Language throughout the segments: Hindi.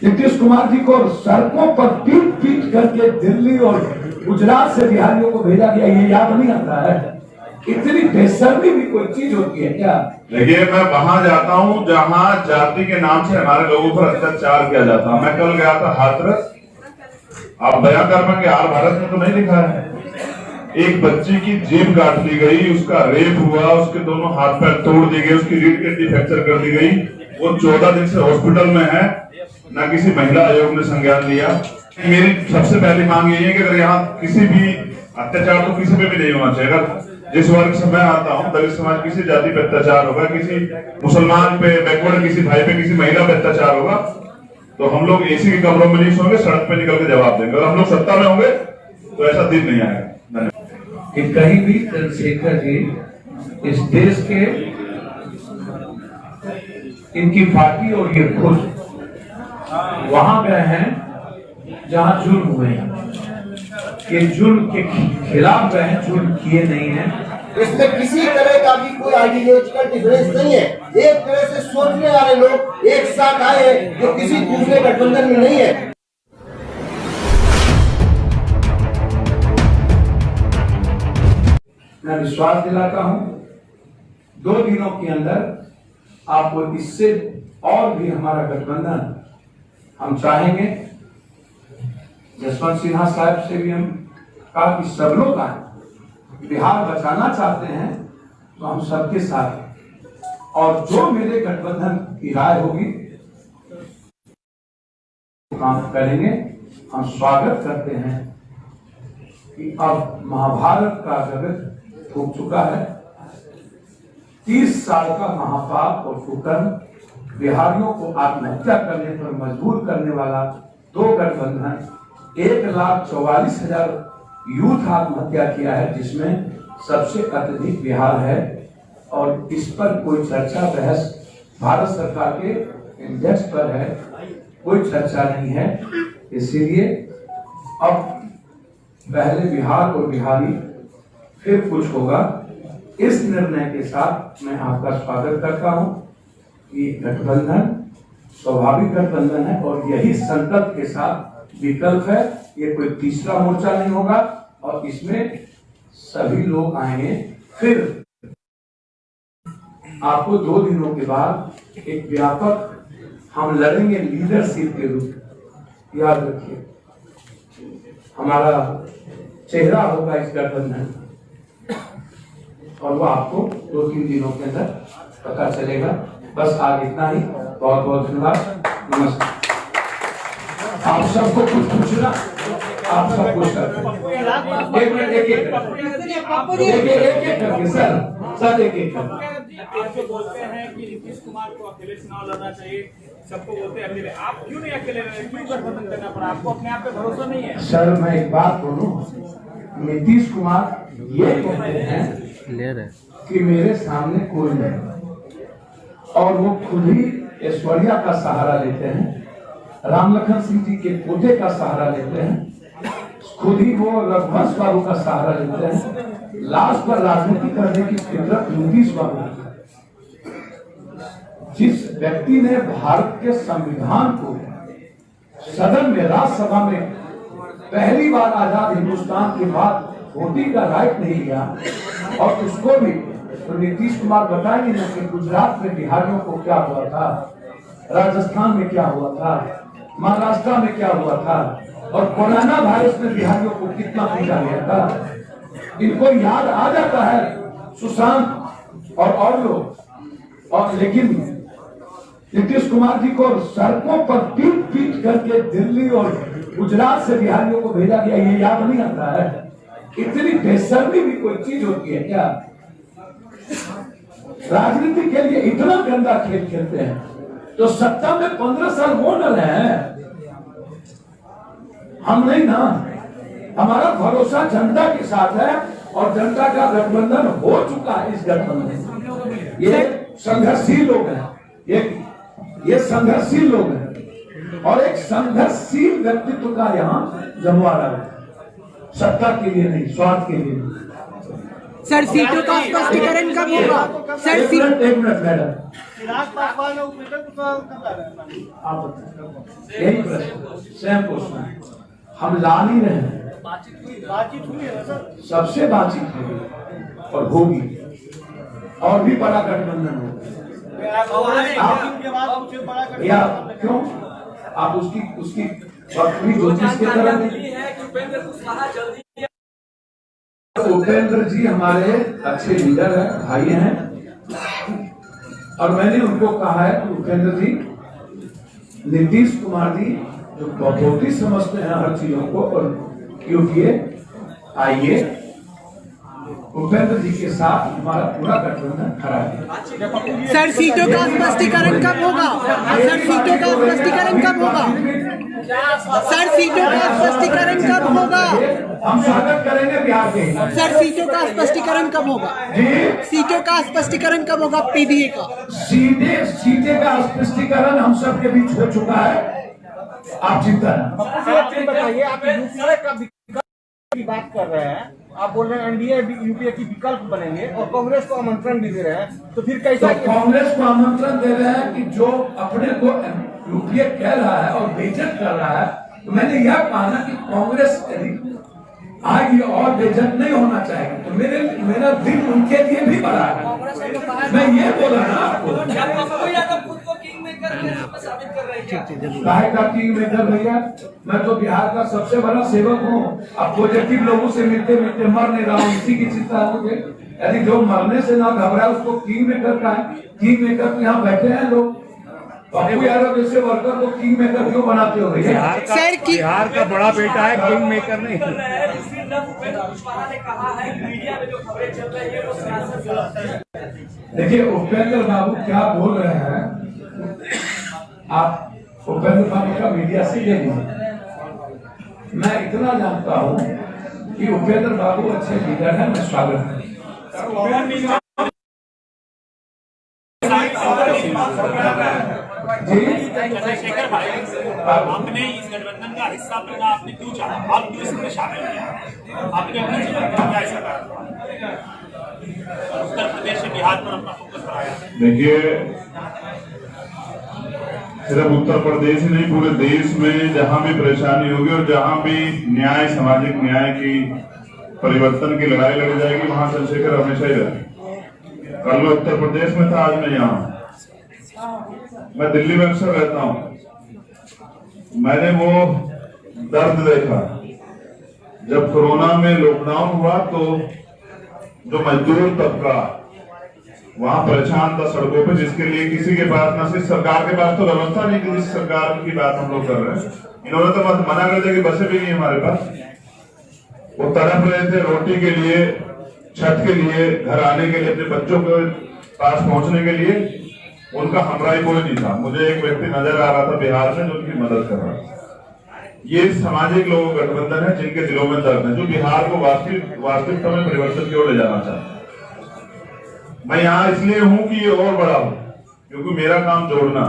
नीतीश कुमार जी को सड़कों पर पीट पीट करके दिल्ली और गुजरात से बिहारियों को भेजा गया, ये याद नहीं आता है? इतनी बेशर्मी भी कोई चीज होती है क्या? देखिए, मैं वहां जाता हूं जहां जाति के नाम से हमारे लोगों पर अत्याचार किया जाता है। मैं कल गया था हाथरस। आप बयां कर पाएंगे, आर भारत में तो नहीं लिखा है। एक बच्ची की जीभ काट दी गई, उसका रेप हुआ, उसके दोनों हाथ पैर तोड़ दिए गए, उसकी रीढ़ की हड्डी फ्रैक्चर कर दी गई। वो 14 दिन से हॉस्पिटल में है, न किसी महिला आयोग ने संज्ञान लिया। मेरी सबसे पहली मांग यही है कि अगर यहाँ किसी भी अत्याचार तो किसी पे भी नहीं होना चाहिए। अगर जिस वर्ग से मैं आता हूँ, दलित समाज, किसी जाति पे अत्याचार होगा, किसी मुसलमान पे, बैकवर्ड किसी भाई पे, किसी महिला पे अत्याचार होगा, तो हम लोग एसी के कमरों में नहीं सोएंगे, सड़क पे निकल के जवाब देंगे। और हम लोग सत्ता में होंगे तो ऐसा दिन नहीं आएगा। कि कहीं भी चंद्रशेखर जी इस देश के, इनकी पार्टी और ये खुद वहां गए हैं जहां जुल्म हुए हैं। ये जुल्म के खिलाफ गए हैं, जुल्म किए नहीं हैं। इसमें किसी तरह का भी कोई आइडियोलॉजिकल डिफरेंस नहीं है। एक तरह से सोचने वाले लोग एक साथ आए हैं जो किसी दूसरे गठबंधन में नहीं है। मैं विश्वास दिलाता हूं 2 दिनों के अंदर आपको इससे और भी हमारा गठबंधन हम चाहेंगे। जसवंत सिन्हा साहब से भी हम कहा कि सब लोग आए, बिहार बचाना चाहते हैं तो हम सबके साथ हैं। और जो मेरे गठबंधन की राय होगी काम करेंगे। हम स्वागत करते हैं कि अब महाभारत का जगत फूक चुका है। 30 साल का महापाप और कुकर्म बिहारियों को आत्महत्या करने पर मजबूर करने वाला 2 गठबंधन 1,44,000 यूथ आत्महत्या किया है, जिसमें सबसे अत्यधिक बिहार है। और इस पर कोई चर्चा बहस भारत सरकार के इंडेक्स पर है, कोई चर्चा नहीं है। इसीलिए अब पहले बिहार और बिहारी फिर कुछ होगा। इस निर्णय के साथ मैं आपका स्वागत करता हूं। ये गठबंधन स्वाभाविक गठबंधन है और यही संकल्प के साथ विकल्प है। ये कोई तीसरा मोर्चा नहीं होगा और इसमें सभी लोग आएंगे। फिर आपको 2 दिनों के बाद एक व्यापक हम लड़ेंगे लीडरशिप के रूप। याद रखिए, हमारा चेहरा होगा इस गठबंधन और वो आपको 2-3 दिनों के अंदर पता चलेगा। बस आज इतना ही। बहुत बहुत धन्यवाद। नमस्कार। आप सबको कुछ पूछना, आप सब कुछ करते। एक मिनट, एक एक करके सर एक एक आपको बोलते हैं कि नीतीश कुमार को अकेले चुनाव लड़ना चाहिए, सबको बोलते हैं अकेले। आप क्यों नहीं अकेले रहे? क्यों गठबंधन करना पड़ा? आपको अपने आप पे भरोसा नहीं है? सर मैं एक बात बोलूं, नीतीश कुमार ये कहते हैं कि मेरे सामने कोई नहीं, और वो खुद ही ऐश्वर्या का सहारा लेते हैं, राम लखन सिंह जी के पोते का सहारा लेते हैं, खुद ही वो रघुवंश बाबू का सहारा लेते हैं। लास्ट पर राजनीति करने की फितरत नीतीश बाबू। जिस व्यक्ति ने भारत के संविधान को सदन में, राज्यसभा में पहली बार आजाद हिंदुस्तान के बाद वोटिंग का राइट नहीं लिया, और उसको भी तो नीतीश कुमार बताएंगे ना कि गुजरात में बिहारियों को क्या हुआ था, राजस्थान में क्या हुआ था, महाराष्ट्र में क्या हुआ था, और कोरोना वायरस में बिहारियों को कितना पीटा गया था। इनको याद आ जाता है सुशांत और लोग। और लेकिन नीतीश कुमार जी को सड़कों पर पीट पीट करके दिल्ली और गुजरात से बिहारियों को भेजा गया, ये याद नहीं आता है? इतनी बेशर्मी भी कोई चीज होती है क्या? राजनीति के लिए इतना गंदा खेल खेलते हैं। तो सत्ता में 15 साल वो न रहे, हम नहीं ना। हमारा भरोसा जनता के साथ है और जनता का गठबंधन हो चुका है। इस गठबंधन ये संघर्षशील लोग हैं, ये संघर्षशील लोग हैं और एक संघर्षशील व्यक्तित्व का यहाँ जमवाड़ा है। सत्ता के लिए नहीं, स्वार्थ के लिए नहीं। सर सीटों का स्पष्टीकरण कब होगा? सर एक मिनट मैडम, चिराग पासवान और उपेंद्र कुशवाहा कब ला रहे हैं? आप बताइए। यही प्रश्न स्वयं पूछना है, हम ला नहीं रहे हैं, बातचीत हुई है ना सर? सबसे बातचीत होगी और होगी, और भी बड़ा गठबंधन होगा। या क्यों आप उसकी बकरी ज्योतिष की तरह नहीं? उपेंद्र जी हमारे अच्छे लीडर हैं, भाई हैं, और मैंने उनको कहा है कि उपेंद्र जी, नीतीश कुमार जी जो बहुत ही समझते हैं हर चीजों को, और यूपीए आइए, उपेंद्र जी के साथ हमारा पूरा गठबंधन खड़ा है। सर सीटों का स्पष्टीकरण कब होगा? सर सीटों का स्पष्टीकरण कब होगा? सर सीटों का स्पष्टीकरण कब होगा? हम स्वागत करेंगे बिहार के। सर सीटों का स्पष्टीकरण कब होगा? जी, सीटों का स्पष्टीकरण कब होगा? पीडीए का सीटे का स्पष्टीकरण हम सबके बीच हो चुका है, आप चिंता न बताइए, आप यूपीए का विकल्प की बात कर रहे हैं, आप बोल रहे हैं एनडीए यूपीए की विकल्प बनेंगे और कांग्रेस को आमंत्रण भी दे रहे हैं, तो फिर कैसा? तो कांग्रेस को आमंत्रण दे रहे हैं कि जो अपने को यूपीए कह रहा है और बेइज्जत कर रहा है, तो मैंने यह कहा ना कि कांग्रेस आगे और बेइज्जत नहीं होना चाहिए, तो मेरा दिल उनके लिए भी बड़ा है। मैं ये बोला ना आपको, काहे का किंग मेकर भैया, मैं तो बिहार का सबसे बड़ा सेवक हूँ। अब पॉजिटिव लोगों से मिलते मिलते मर नहीं रहा हूँ, इसी की चिंता है मुझे। यदि जो मरने से ना घबराए उसको किंग मेकर का है, किंग मेकर तो यहाँ बैठे हैं लोग। पप्पू यादव जैसे वर्कर को किंग मेकर क्यों बनाते हो भैया? सर बिहार का बड़ा बेटा है, किंग मेकर नहीं। देखिए उपेंद्र बाबू क्या बोल रहे हैं, आप उपेंद्र बाबू का मीडिया से ले लीजिए। मैं इतना जानता हूँ कि उपेंद्र बाबू अच्छे लीडर हैं, मैं स्वागत है। चंद्रशेखर भाई, आपने इस गठबंधन का हिस्सा बनना आपने क्यों चाहा? आप क्यों इसमें शामिल किया? आपने अपनी जीवन में क्या ऐसा करा? उत्तर प्रदेश से बिहार पर अपना फोकस कराया। देखिए, सिर्फ उत्तर प्रदेश ही नहीं, पूरे देश में जहां भी परेशानी होगी और जहां भी न्याय, सामाजिक न्याय की, परिवर्तन की लड़ाई लड़ी जाएगी, वहां चंद्रशेखर हमेशा ही रहे। कल मैं उत्तर प्रदेश में था, आज मैं यहाँ। मैं दिल्ली में अक्सर रहता हूं। मैंने वो दर्द देखा जब कोरोना में लॉकडाउन हुआ, तो जो मजदूर तबका वहां परेशान था सड़कों पे, जिसके लिए किसी के पास, न सिर्फ सरकार के पास तो व्यवस्था नहीं कि जिस सरकार की बात हम लोग कर रहे हैं, इन्होंने तो मना कर दिया कि बसें भी नहीं हमारे पास। वो तड़प रहे थे रोटी के लिए, छत के लिए, घर आने के लिए, अपने बच्चों के पास पहुंचने के लिए। उनका हमराही कोई नहीं था। मुझे एक व्यक्ति नजर आ रहा था बिहार में जो उनकी मदद कर रहा था। ये सामाजिक लोगों का गठबंधन है जिनके दिलों में दर्द है, जो बिहार को वास्तविकता में परिवर्तन की ओर ले जाना चाहते हैं। मैं यहाँ इसलिए हूँ कि ये और बड़ा हो, क्योंकि मेरा काम जोड़ना।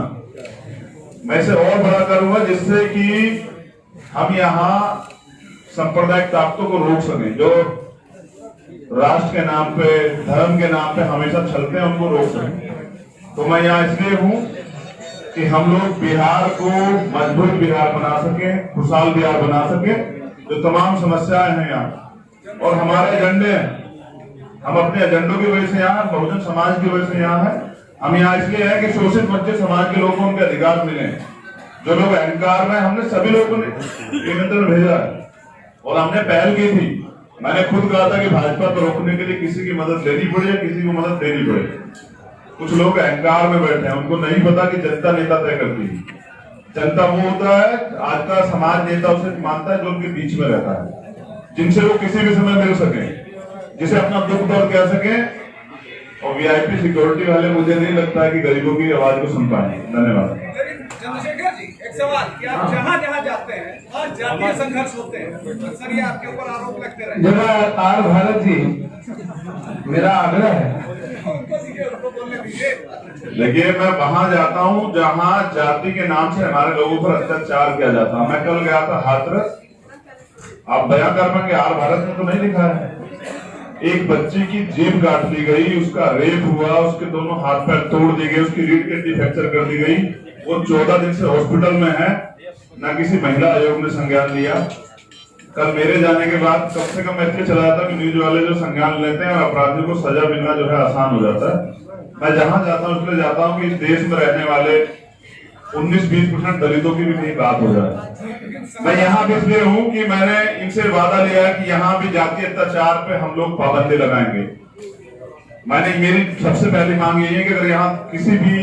मैं इसे और बड़ा करूंगा जिससे कि हम यहाँ सांप्रदायिक ताकतों को रोक सकें, जो राष्ट्र के नाम पे, धर्म के नाम पे हमेशा चलते हैं, उनको रोक सकें। तो मैं यहाँ इसलिए हूँ कि हम लोग बिहार को मजबूत बिहार बना सके, खुशहाल बिहार बना सके। जो तमाम समस्याएं हैं यहाँ और हमारे एजेंडे हैं, हम अपने एजेंडों की वजह से यहाँ, बहुजन समाज की वजह से यहाँ है। हम यहाँ इसलिए हैं कि शोषित वंचित समाज के लोगों को उनके अधिकार मिले। जो लोग अहंकार में, हमने सभी लोगों ने निमंत्रण भेजा है और हमने पहल की थी। मैंने खुद कहा था कि भाजपा को रोकने के लिए किसी की मदद लेनी पड़े या किसी को मदद देनी पड़े। कुछ लोग अहंकार में बैठे हैं, उनको नहीं पता कि जनता नेता तय करती है। जनता वो होता है, आज का समाज नेता उसे मानता है जो उनके बीच में रहता है, जिनसे वो किसी भी समय मिल सके, जिसे अपना दुख दर्द कह सके। और वीआईपी सिक्योरिटी वाले मुझे नहीं लगता है कि गरीबों की आवाज को सुन पाएंगे। धन्यवाद। चंद्रशेखर जी, एक सवाल कि आप जहाँ जहाँ जाते हैं और जातीय संघर्ष होते हैं, सर ये आपके ऊपर आरोप लगते रहे। जब आर भारत जी, मेरा आग्रह है, देखिए, मैं वहां जाता हूं जहां जाति के नाम से हमारे लोगों पर अत्याचार किया जाता है। मैं कल गया था हाथरस। आप बयान कर पाएंगे, आर भारत में तो नहीं लिखा है। एक बच्ची की जीभ काट ली गई, उसका रेप हुआ, उसके दोनों हाथ पैर तोड़ दिए गए, उसकी रीढ़ की हड्डी फ्रैक्चर कर दी गई। वो 14 दिन से हॉस्पिटल में है, ना किसी महिला आयोग ने संज्ञान लिया। कल मेरे जाने के बाद कम से कम इसलिए चला जाता कि न्यूज वाले जो संज्ञान लेते हैं और अपराधियों को सजा मिलना जो है आसान हो जाता है। मैं जहां जाता हूं इसलिए जाता हूं कि इस देश में रहने वाले 19-20% दलितों की भी कहीं बात हो जाए। मैं यहाँ भी इसलिए हूँ कि मैंने इनसे वादा लिया है कि यहाँ भी जातीय अत्याचार पे हम लोग पाबंदी लगाएंगे। मेरी सबसे पहली मांग यही है कि अगर यहाँ किसी भी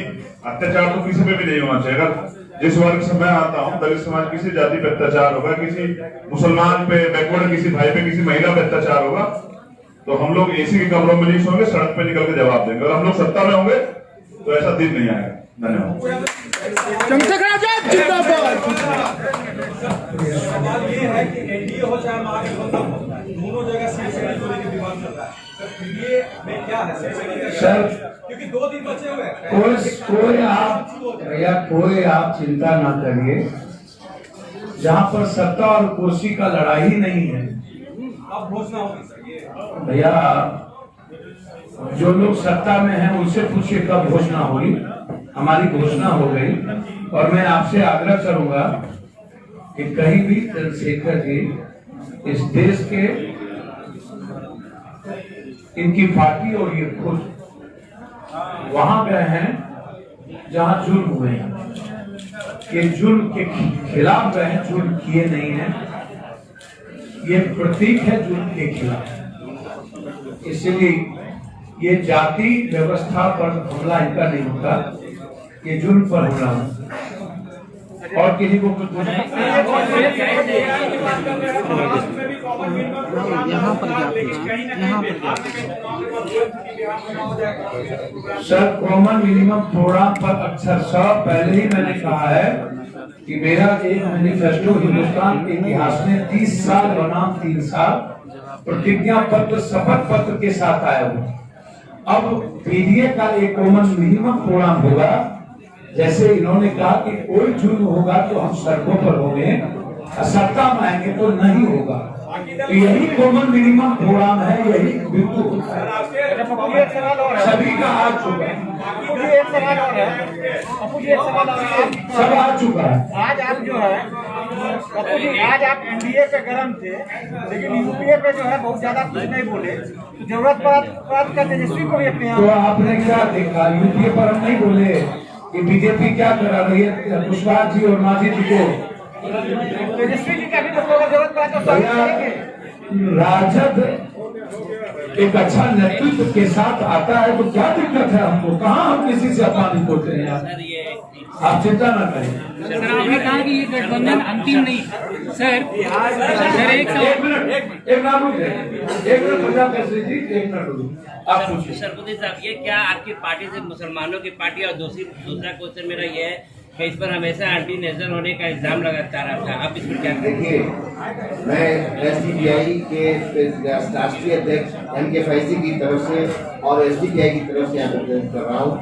अत्याचार तो किसी पे भी नहीं होना चाहिए। अगर जिस वर्ग से मैं आता हूँ, दलित समाज, किसी जाति पे अत्याचार होगा, किसी मुसलमान पे, बैकवर्ड किसी भाई पे, किसी महिला पे अत्याचार होगा, तो हम लोग एसी के कमरों में नहीं सोएंगे, सड़क पे निकल के जवाब देंगे। और हम लोग सत्ता में होंगे तो ऐसा दिन नहीं आएगा। धन्यवाद। सवाल ये है कि एनडीए हो चाहे महागठबंधन हो, दोनों जगह शिवसेना जोड़ी की डिमांड कर रहा है। सर ये में क्या है सर, क्योंकि 2 दिन बचे हुए हैं। कोई आप चिंता ना करिए। जहाँ पर सत्ता और कुर्सी का लड़ाई नहीं है, अब घोषणा होगी सर ये। भैया जो लोग सत्ता में हैं उनसे पूछिए कब घोषणा होगी। हमारी घोषणा हो गई और मैं आपसे आग्रह करूंगा कि कहीं भी चंद्रशेखर जी इस देश के, इनकी पार्टी और ये खुद वहां गए हैं जहां जुल्म हुए हैं। ये जुल्म के खिलाफ गए हैं, जुल्म किए नहीं हैं। ये प्रतीक है जुल्म के खिलाफ। इसलिए ये जाति व्यवस्था पर हमला इनका नहीं होता, ये जुल्म पर हमला होता। और किसी को कुछ यहाँ पर सर, कॉमन मिनिमम प्रोग्राम पर अक्षरशः पहले ही मैंने कहा है कि मेरा एक मैनिफेस्टो हिंदुस्तान के इतिहास में 30 साल बनाम 3 साल प्रतिज्ञा पत्र, शपथ पत्र के साथ आया हुआ। अब पीडीए का एक कॉमन मिनिमम प्रोग्राम होगा। जैसे इन्होंने कहा कि कोई जुर्म होगा तो हम सड़कों पर होंगे, सत्ता में आएंगे तो नहीं होगा। तो यही कॉमन मिनिमम प्रोग्राम है, यही बिल्कुल होता है। सभी का आ चुका है, सब आ चुका है। आज आप जो है आज आप एनडीए पे गरम थे, लेकिन यूपीए पे जो है बहुत ज्यादा कुछ नहीं बोले। तो जरूरत प्राप्त कर तेजस्वी को भी अपने तो आपने क्या देखा, यूपीए पर हम नहीं बोले कि बीजेपी क्या करा रही है कुशवाहा जी और मांझी जी को। तेजस्वी जी का भी जरूरत पड़ा तो स्वागत करेंगे। राजद एक अच्छा नेतृत्व के साथ आता है तो क्या दिक्कत है हमको? कहाँ हम किसी से अपमानित होते हैं यार, आप चिंता ना करें। सर आपने कहा कि ये गठबंधन अंतिम नहीं। सर एक मिनट आप पूछिए। सरपुदी साहब, ये क्या आपकी पार्टी से मुसलमानों की पार्टी, और दूसरा क्वेश्चन मेरा ये है कि इस पर हमेशा एंटी नेशनल होने का इल्जाम लगाता रहा था, आप इस पर क्या देखिए, मैं एसडीपीआई के राष्ट्रीय अध्यक्ष MK फैजी की तरफ से और एसडीपीआई की तरफ से यहाँ रिप्रेजेंट कर रहा हूँ।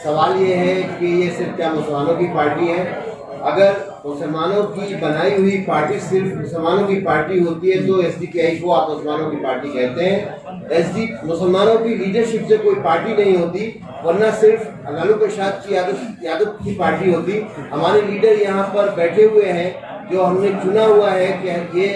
सवाल ये है कि ये सिर्फ क्या मुसलमानों की पार्टी है? अगर मुसलमानों की बनाई हुई पार्टी सिर्फ मुसलमानों की पार्टी होती है तो एसडीपीआई को आप मुसलमानों की पार्टी कहते हैं। मुसलमानों की लीडरशिप से कोई पार्टी नहीं होती, वरना सिर्फ लालू प्रसाद यादव की पार्टी होती। हमारे लीडर यहाँ पर बैठे हुए हैं, जो हमने चुना हुआ है कि ये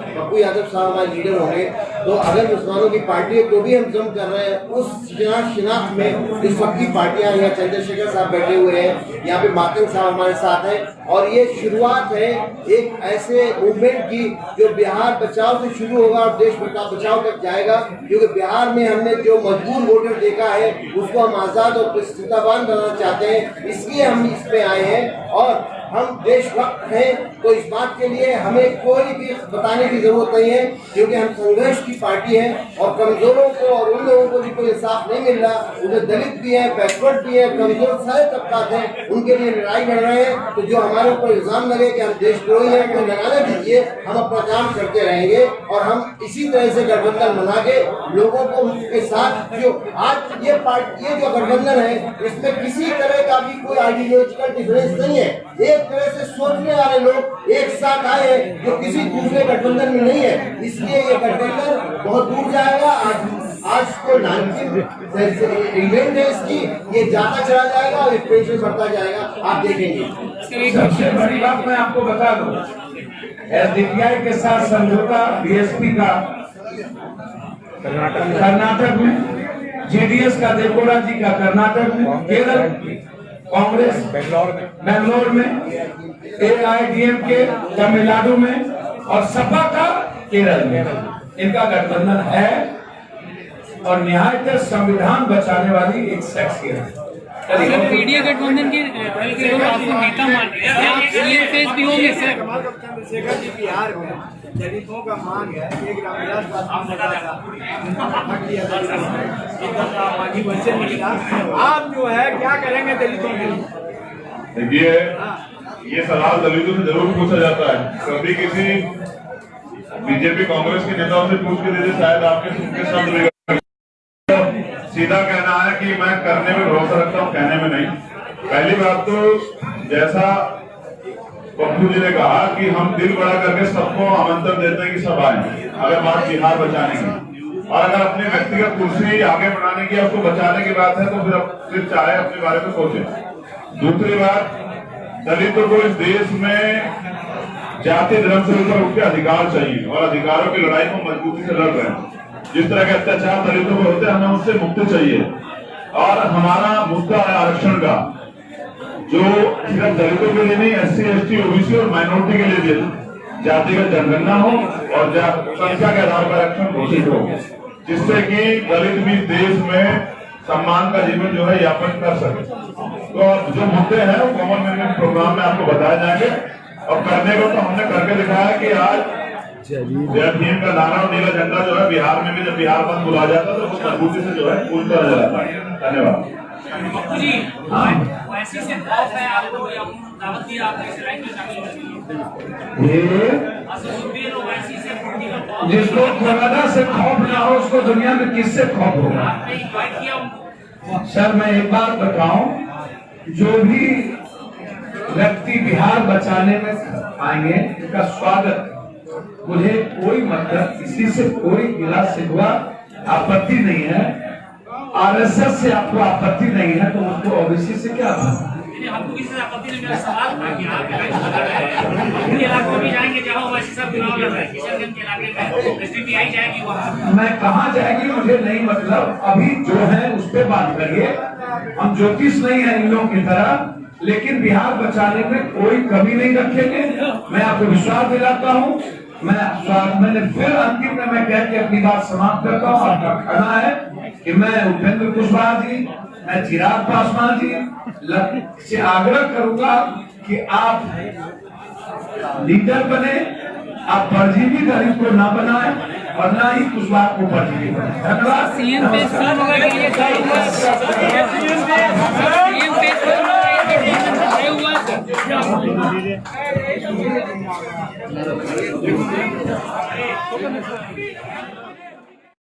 पप्पू यादव साहब हमारे लीडर होंगे। तो अगर मुसलमानों की पार्टी है तो भी हम जम कर रहे हैं उस शिनाख्त में। इस वक्त की पार्टियां, यहाँ चंद्रशेखर साहब बैठे हुए हैं, यहाँ पे मातंग साहब हमारे साथ हैं, और ये शुरुआत है एक ऐसे मूवमेंट की जो बिहार बचाओ से शुरू होगा और देश बचाओ तक जाएगा। क्योंकि बिहार में हमने जो मजबूर वोटर देखा है उसको हम आजाद और प्रतिष्ठावान बनाना चाहते हैं, इसलिए हम इस पे आए हैं। और हम देशभक्त हैं तो इस बात के लिए हमें कोई भी बताने की जरूरत नहीं है, क्योंकि हम संघर्ष की पार्टी है। और कमजोरों को और उन लोगों को भी कोई इंसाफ नहीं मिल रहा, उन्हें दलित भी है, बैकवर्ड भी है, कमजोर सारे तबकात हैं, उनके लिए लड़ाई लड़ रहे हैं। तो जो हमारे ऊपर इल्जाम लगे कि हम देशद्रोही हैं, तो लगाने दीजिए, हम अपना काम करते रहेंगे। और हम इसी तरह से गठबंधन बना के लोगों को के साथ, जो आज ये पार्टी, ये जो गठबंधन है, इसमें किसी तरह का भी कोई आइडियोलॉजिकल डिफरेंस नहीं है। एक एक तरह से सोचने वाले लोग एक साथ आए जो किसी दूसरे गठबंधन में नहीं है, इसलिए ये गठबंधन बहुत दूर जाएगा। आज को 19 इवेंट है इसकी, ये ज्यादा चला जाएगा और एक पेज में बढ़ता जाएगा, आप देखेंगे। सबसे बड़ी बात मैं आपको बता दूं, एसडीपीआई के साथ समझौता बीएसपी का कर्नाटक में, जेडीएस का देवगौड़ा जी का कर्नाटक में, केरल कांग्रेस बेंगलोर में, एआईडीएमके तमिलनाडु में और सपा का केरल में, इनका गठबंधन है और निहायत संविधान बचाने वाली एक शख्सियत है। इंडिया गठबंधन के लोग आपको नेता मान रहे हैं, आप सीएम फेस भी होंगे सर। चंद्रशेखर जी बिहार में दलितों का मांग है, एक रामविलास आप जो है क्या करेंगे दलितों के लिए? देखिए, ये सवाल दलितों से जरूर पूछा जाता है, कभी किसी बीजेपी कांग्रेस के नेताओं से पूछ के दीजिए, शायद आपके सुन के शब्द बिगड़। सीधा कहना है कि मैं करने में भरोसा रखता हूँ, कहने में नहीं। पहली बात तो जैसा पप्पू जी ने कहा कि हम दिल बड़ा करके सबको आमंत्रण देते हैं कि सब आए, अगर बात बिहार बचाने की, और अगर अपनी व्यक्तिगत कुर्सी आगे बढ़ाने की, उसको बचाने की बात है तो फिर चाहे अपने बारे में सोचे। दूसरी बात, दलितों को इस देश में जाति धर्म से ऊपर उठ के अधिकार चाहिए और अधिकारों की लड़ाई को मजबूती से लड़ रहे हैं। जिस तरह के अत्याचार दलितों पर होते हैं, हमें उससे मुक्ति चाहिए। और हमारा मुद्दा है आरक्षण का, जो सिर्फ दलितों के लिए नहीं, एससी एसटी ओबीसी और माइनॉरिटी के लिए भी जातिगत जनगणना हो और संख्या के आधार पर आरक्षण घोषित हो, जिससे कि दलित भी देश में सम्मान का जीवन जो है यापन कर सके। तो जो मुद्दे हैं वो कॉमन मैनेजमेंट प्रोग्राम में आपको बताए जाएंगे और करने को तो हमने करके दिखाया कि आज जय भीम का नारा और नीला झंडा जो है बिहार में भी जब बिहार बंद बुला जाता है तो वो मजबूती से जो है पूछता नजर आता है। धन्यवाद। जी, वैसे से खौफ है आपको, दावत दिया आपने इस राइट में शामिल होने, जिसको कोरोना से खौफ ना हो उसको दुनिया में किससे खौफ होगा? आपने इन्वाइट किया उनको? सर मैं एक बात बताऊं, जो भी व्यक्ति बिहार बचाने में आएंगे उनका स्वागत, मुझे कोई मतलब किसी से कोई गिला शिकवा आपत्ति नहीं है। आरएसएस से आपको आपत्ति नहीं है तो उसको ओबीसी से क्या हमको किसी से आपत्ति नहीं। मेरा सवाल था कि आप इलाकों में जाएंगे जहाँ वैसे सब चुनाव लड़ रहे हैं, किशनगंज के इलाके में एसडीपीआई जाएगी वहाँ, मैं कहाँ जाएगी मुझे नहीं मतलब, अभी जो है उस पर बात करिए। हम ज्योतिष नहीं है इन लोगों की तरह, लेकिन बिहार बचाने में कोई कमी नहीं रखेंगे। मैं आपको विश्वास दिलाता हूँ। मैंने फिर अंतिम में मैं कह के अपनी बात समाप्त करता हूँ। आपका कहना है कि मैं उपेंद्र कुशवाहा जी, मैं चिराग पासवान जी से आग्रह करूंगा कि आप लीडर बने, आप परजीवी दलित को ना बनाए और ना ही कुशवाहा को परजीवी बनाए। धन्यवाद। सीएम पे हुआ